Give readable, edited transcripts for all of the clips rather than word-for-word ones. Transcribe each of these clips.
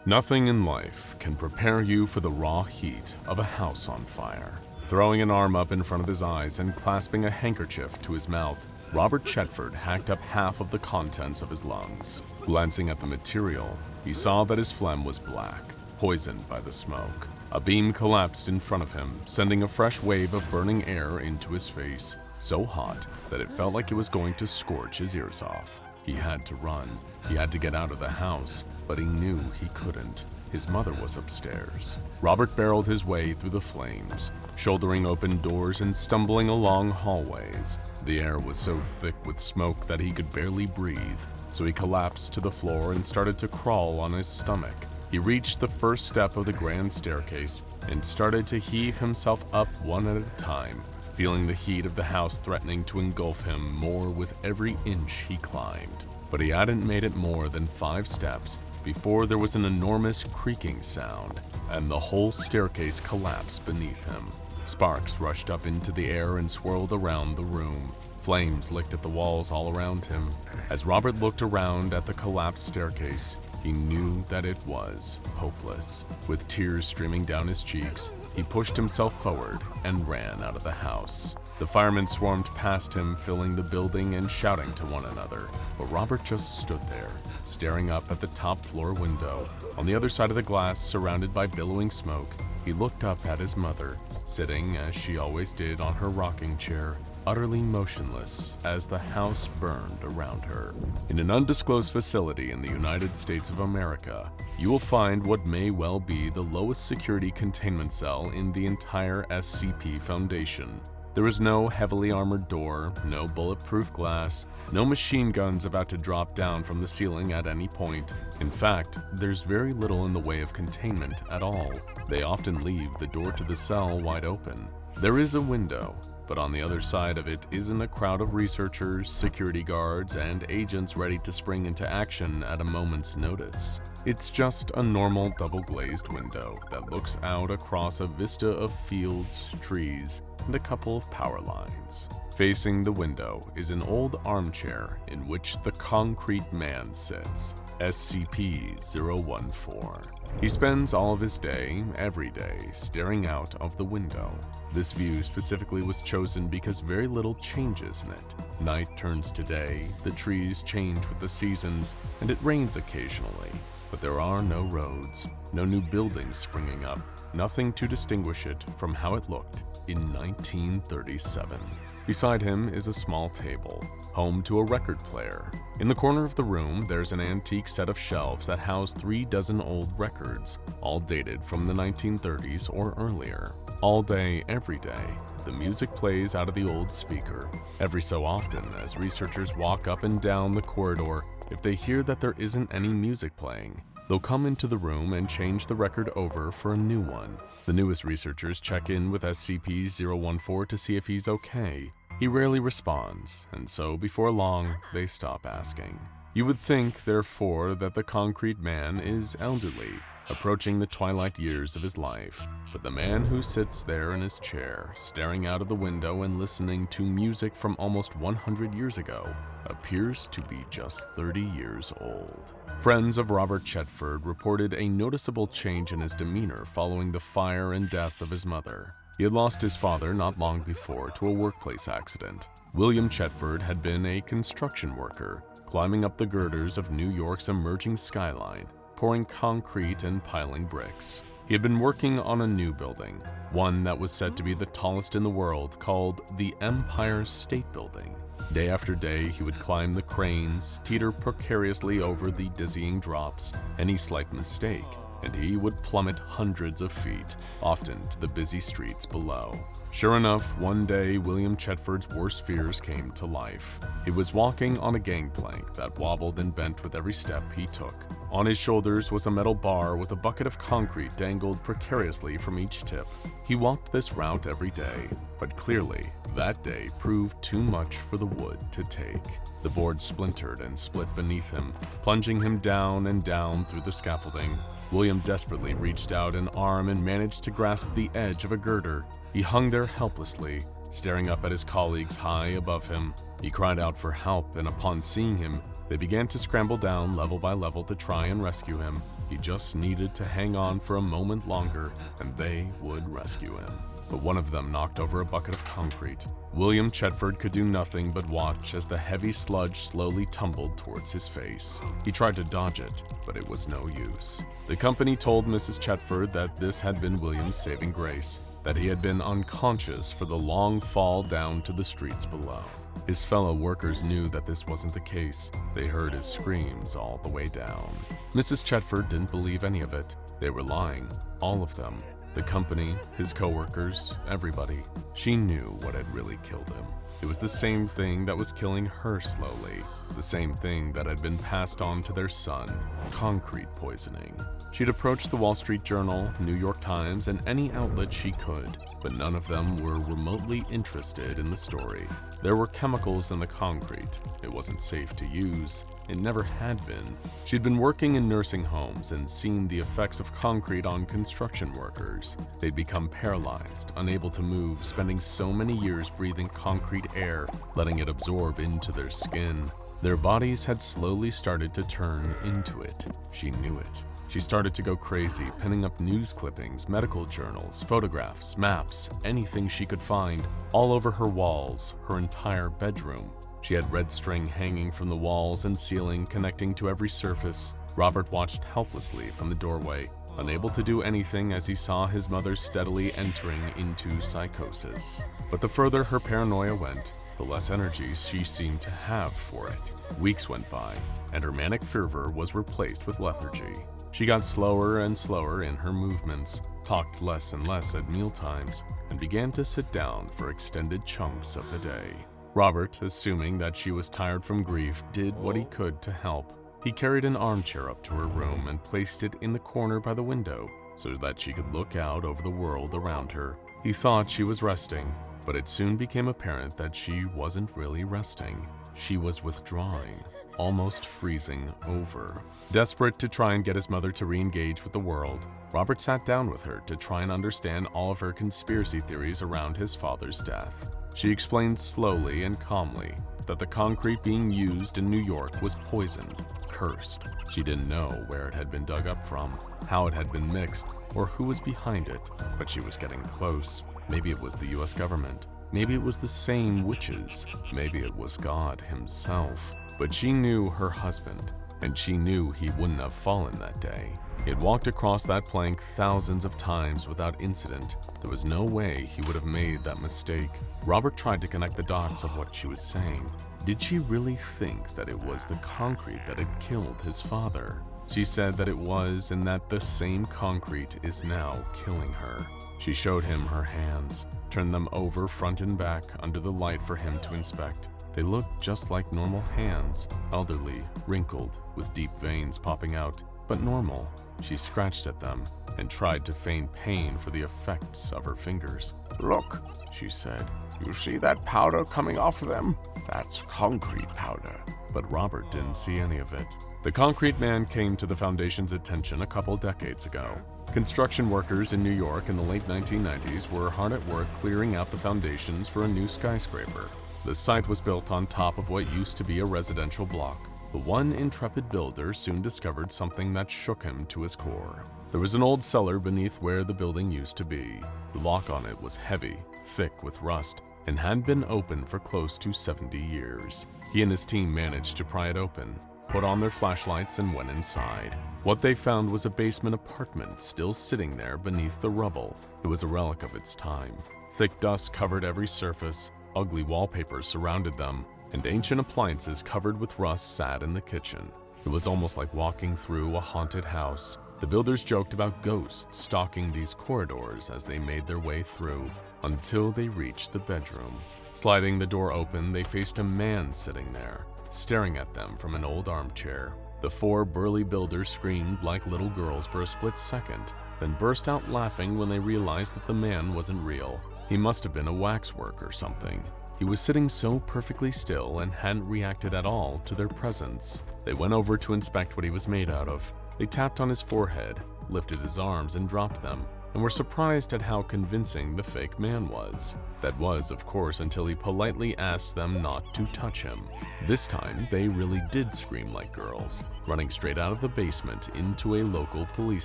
Nothing in life can prepare you for the raw heat of a house on fire. Throwing an arm up in front of his eyes and clasping a handkerchief to his mouth, Robert Chetford hacked up half of the contents of his lungs. Glancing at the material, he saw that his phlegm was black, poisoned by the smoke. A beam collapsed in front of him, sending a fresh wave of burning air into his face, so hot that it felt like it was going to scorch his ears off. He had to run. He had to get out of the house, but he knew he couldn't. His mother was upstairs. Robert barreled his way through the flames, shouldering open doors and stumbling along hallways. The air was so thick with smoke that he could barely breathe, so he collapsed to the floor and started to crawl on his stomach. He reached the first step of the grand staircase and started to heave himself up one at a time, feeling the heat of the house threatening to engulf him more with every inch he climbed. But he hadn't made it more than 5 steps before there was an enormous creaking sound, and the whole staircase collapsed beneath him. Sparks rushed up into the air and swirled around the room. Flames licked at the walls all around him. As Robert looked around at the collapsed staircase, he knew that it was hopeless. With tears streaming down his cheeks, he pushed himself forward and ran out of the house. The firemen swarmed past him, filling the building and shouting to one another, but Robert just stood there, staring up at the top floor window. On the other side of the glass, surrounded by billowing smoke, he looked up at his mother, sitting as she always did on her rocking chair, utterly motionless as the house burned around her. In an undisclosed facility in the United States of America, you will find what may well be the lowest security containment cell in the entire SCP Foundation. There is no heavily armored door, no bulletproof glass, no machine guns about to drop down from the ceiling at any point. In fact, there's very little in the way of containment at all. They often leave the door to the cell wide open. There is a window, but on the other side of it isn't a crowd of researchers, security guards, and agents ready to spring into action at a moment's notice. It's just a normal double-glazed window that looks out across a vista of fields, trees, and a couple of power lines. Facing the window is an old armchair in which the concrete man sits, SCP-014. He spends all of his day, every day, staring out of the window. This view specifically was chosen because very little changes in it. Night turns to day, the trees change with the seasons, and it rains occasionally. But there are no roads, no new buildings springing up, nothing to distinguish it from how it looked in 1937. Beside him is a small table, home to a record player. In the corner of the room, there's an antique set of shelves that house 3 dozen old records, all dated from the 1930s or earlier. All day, every day, the music plays out of the old speaker. Every so often, as researchers walk up and down the corridor, if they hear that there isn't any music playing, they'll come into the room and change the record over for a new one. The newest researchers check in with SCP-014 to see if he's okay. He rarely responds, and so before long, they stop asking. You would think, therefore, that the concrete man is elderly, approaching the twilight years of his life, but the man who sits there in his chair, staring out of the window and listening to music from almost 100 years ago, appears to be just 30 years old. Friends of Robert Chetford reported a noticeable change in his demeanor following the fire and death of his mother. He had lost his father not long before to a workplace accident. William Chetford had been a construction worker, climbing up the girders of New York's emerging skyline, pouring concrete and piling bricks. He had been working on a new building, one that was said to be the tallest in the world, called the Empire State Building. Day after day, he would climb the cranes, teeter precariously over the dizzying drops. Any slight mistake, and he would plummet hundreds of feet, often to the busy streets below. Sure enough, one day William Chetford's worst fears came to life. He was walking on a gangplank that wobbled and bent with every step he took. On his shoulders was a metal bar with a bucket of concrete dangled precariously from each tip. He walked this route every day, but clearly, that day proved too much for the wood to take. The board splintered and split beneath him, plunging him down and down through the scaffolding. William desperately reached out an arm and managed to grasp the edge of a girder. He hung there helplessly, staring up at his colleagues high above him. He cried out for help, and upon seeing him, They began to scramble down level by level to try and rescue him. He just needed to hang on for a moment longer, and they would rescue him. But one of them knocked over a bucket of concrete. William Chetford could do nothing but watch as the heavy sludge slowly tumbled towards his face. He tried to dodge it, but it was no use. The company told Mrs. Chetford that this had been William's saving grace, that he had been unconscious for the long fall down to the streets below. His fellow workers knew that this wasn't the case. They heard his screams all the way down. Mrs. Chetford didn't believe any of it. They were lying, all of them. The company, his co-workers, everybody. She knew what had really killed him. It was the same thing that was killing her slowly, the same thing that had been passed on to their son, concrete poisoning. She'd approached the Wall Street Journal, New York Times, and any outlet she could, but none of them were remotely interested in the story. There were chemicals in the concrete. It wasn't safe to use. It never had been. She'd been working in nursing homes and seen the effects of concrete on construction workers. They'd become paralyzed, unable to move, spending so many years breathing concrete air, letting it absorb into their skin. Their bodies had slowly started to turn into it. She knew it. She started to go crazy, pinning up news clippings, medical journals, photographs, maps, anything she could find, all over her walls, her entire bedroom. She had red string hanging from the walls and ceiling, connecting to every surface. Robert watched helplessly from the doorway, unable to do anything as he saw his mother steadily entering into psychosis. But the further her paranoia went, the less energy she seemed to have for it. Weeks went by, and her manic fervor was replaced with lethargy. She got slower and slower in her movements, talked less and less at mealtimes, and began to sit down for extended chunks of the day. Robert, assuming that she was tired from grief, did what he could to help. He carried an armchair up to her room and placed it in the corner by the window so that she could look out over the world around her. He thought she was resting, but it soon became apparent that she wasn't really resting. She was withdrawing, almost freezing over. Desperate to try and get his mother to re-engage with the world, Robert sat down with her to try and understand all of her conspiracy theories around his father's death. She explained slowly and calmly that the concrete being used in New York was poisoned, cursed. She didn't know where it had been dug up from, how it had been mixed, or who was behind it, but she was getting close. Maybe it was the US government. Maybe it was the same witches. Maybe it was God himself. But she knew her husband, and she knew he wouldn't have fallen that day. He had walked across that plank thousands of times without incident. There was no way he would have made that mistake. Robert tried to connect the dots of what she was saying. Did she really think that it was the concrete that had killed his father? She said that it was, and that the same concrete is now killing her. She showed him her hands, turned them over front and back under the light for him to inspect. They looked just like normal hands, elderly, wrinkled, with deep veins popping out, but normal. She scratched at them and tried to feign pain for the effects of her fingers. "Look," she said. "You see that powder coming off them? That's concrete powder." But Robert didn't see any of it. The concrete man came to the Foundation's attention a couple decades ago. Construction workers in New York in the late 1990s were hard at work clearing out the foundations for a new skyscraper. The site was built on top of what used to be a residential block. But one intrepid builder soon discovered something that shook him to his core. There was an old cellar beneath where the building used to be. The lock on it was heavy, thick with rust, and had been open for close to 70 years. He and his team managed to pry it open, put on their flashlights, and went inside. What they found was a basement apartment still sitting there beneath the rubble. It was a relic of its time. Thick dust covered every surface, ugly wallpaper surrounded them, and ancient appliances covered with rust sat in the kitchen. It was almost like walking through a haunted house. The builders joked about ghosts stalking these corridors as they made their way through, until they reached the bedroom. Sliding the door open, they faced a man sitting there, staring at them from an old armchair. The four burly builders screamed like little girls for a split second, then burst out laughing when they realized that the man wasn't real. He must have been a waxwork or something. He was sitting so perfectly still and hadn't reacted at all to their presence. They went over to inspect what he was made out of. They tapped on his forehead, lifted his arms and dropped them. and were surprised at how convincing the fake man was. That was, of course, until he politely asked them not to touch him. This time, they really did scream like girls, running straight out of the basement into a local police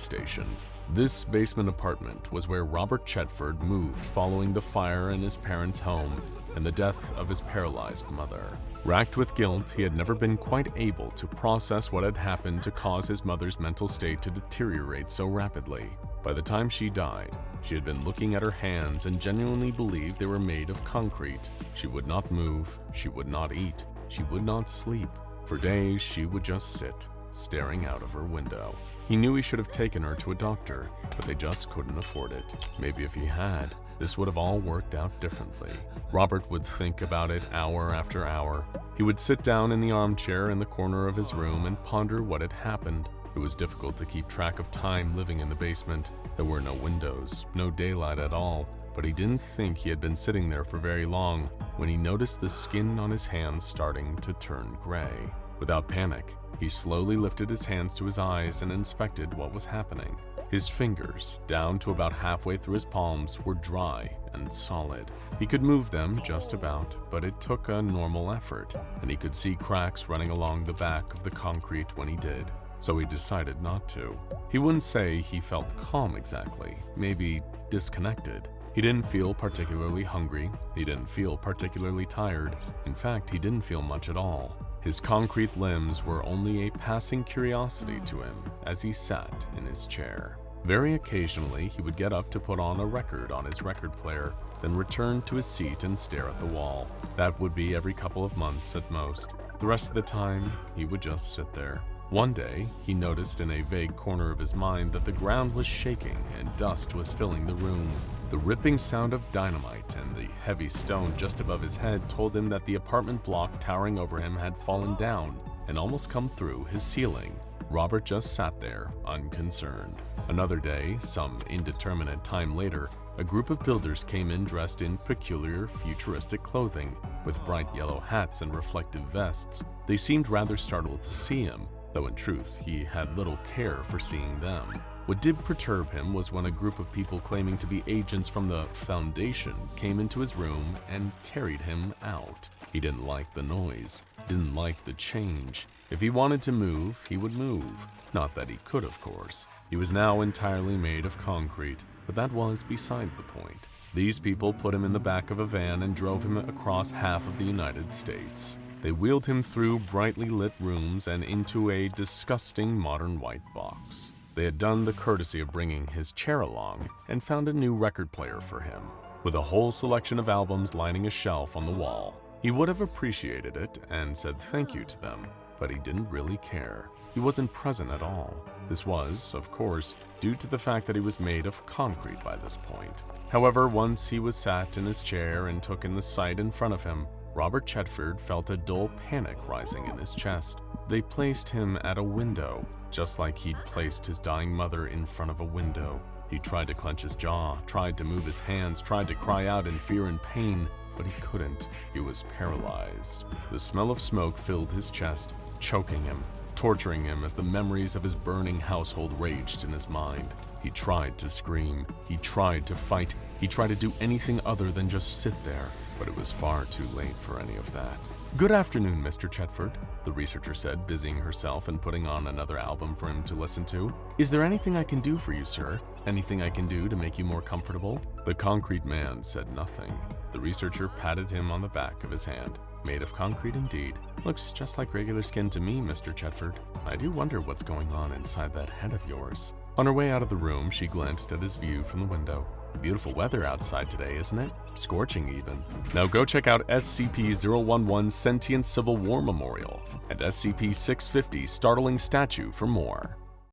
station. This basement apartment was where Robert Chetford moved following the fire in his parents' home and the death of his paralyzed mother. Racked with guilt, he had never been quite able to process what had happened to cause his mother's mental state to deteriorate so rapidly. By the time she died, she had been looking at her hands and genuinely believed they were made of concrete. She would not move, she would not eat, she would not sleep. For days, she would just sit, staring out of her window. He knew he should have taken her to a doctor, but they just couldn't afford it. Maybe if he had, this would have all worked out differently. Robert would think about it hour after hour. He would sit down in the armchair in the corner of his room and ponder what had happened. It was difficult to keep track of time living in the basement. There were no windows, no daylight at all, but he didn't think he had been sitting there for very long when he noticed the skin on his hands starting to turn gray. Without panic, he slowly lifted his hands to his eyes and inspected what was happening. His fingers, down to about halfway through his palms, were dry and solid. He could move them just about, but it took a normal effort, and he could see cracks running along the back of the concrete when he did, so he decided not to. He wouldn't say he felt calm exactly, maybe disconnected. He didn't feel particularly hungry, he didn't feel particularly tired. In fact, he didn't feel much at all. His concrete limbs were only a passing curiosity to him as he sat in his chair. Very occasionally, he would get up to put on a record on his record player, then return to his seat and stare at the wall. That would be every couple of months at most. The rest of the time, he would just sit there. One day, he noticed in a vague corner of his mind that the ground was shaking and dust was filling the room. The ripping sound of dynamite and the heavy stone just above his head told him that the apartment block towering over him had fallen down and almost come through his ceiling. Robert just sat there, unconcerned. Another day, some indeterminate time later, a group of builders came in dressed in peculiar, futuristic clothing, with bright yellow hats and reflective vests. They seemed rather startled to see him, though in truth, he had little care for seeing them. What did perturb him was when a group of people claiming to be agents from the Foundation came into his room and carried him out. He didn't like the noise, didn't like the change. If he wanted to move, he would move. Not that he could, of course. He was now entirely made of concrete, but that was beside the point. These people put him in the back of a van and drove him across half of the United States. They wheeled him through brightly lit rooms and into a disgusting modern white box. They had done the courtesy of bringing his chair along and found a new record player for him, with a whole selection of albums lining a shelf on the wall. He would have appreciated it and said thank you to them, but he didn't really care. He wasn't present at all. This was, of course, due to the fact that he was made of concrete by this point. However, once he was sat in his chair and took in the sight in front of him, Robert Chetford felt a dull panic rising in his chest. They placed him at a window, just like he'd placed his dying mother in front of a window. He tried to clench his jaw, tried to move his hands, tried to cry out in fear and pain, but he couldn't. He was paralyzed. The smell of smoke filled his chest, choking him, torturing him as the memories of his burning household raged in his mind. He tried to scream, he tried to fight, he tried to do anything other than just sit there, but it was far too late for any of that. "Good afternoon, Mr. Chetford," the researcher said, busying herself and putting on another album for him to listen to. "Is there anything I can do for you, sir? Anything I can do to make you more comfortable?" The concrete man said nothing. The researcher patted him on the back of his hand. "Made of concrete indeed. Looks just like regular skin to me, Mr. Chetford. I do wonder what's going on inside that head of yours." On her way out of the room, she glanced at his view from the window. "Beautiful weather outside today, isn't it? Scorching even." Now go check out SCP-014 Sentient Civil War Memorial and SCP-650 Startling Statue for more.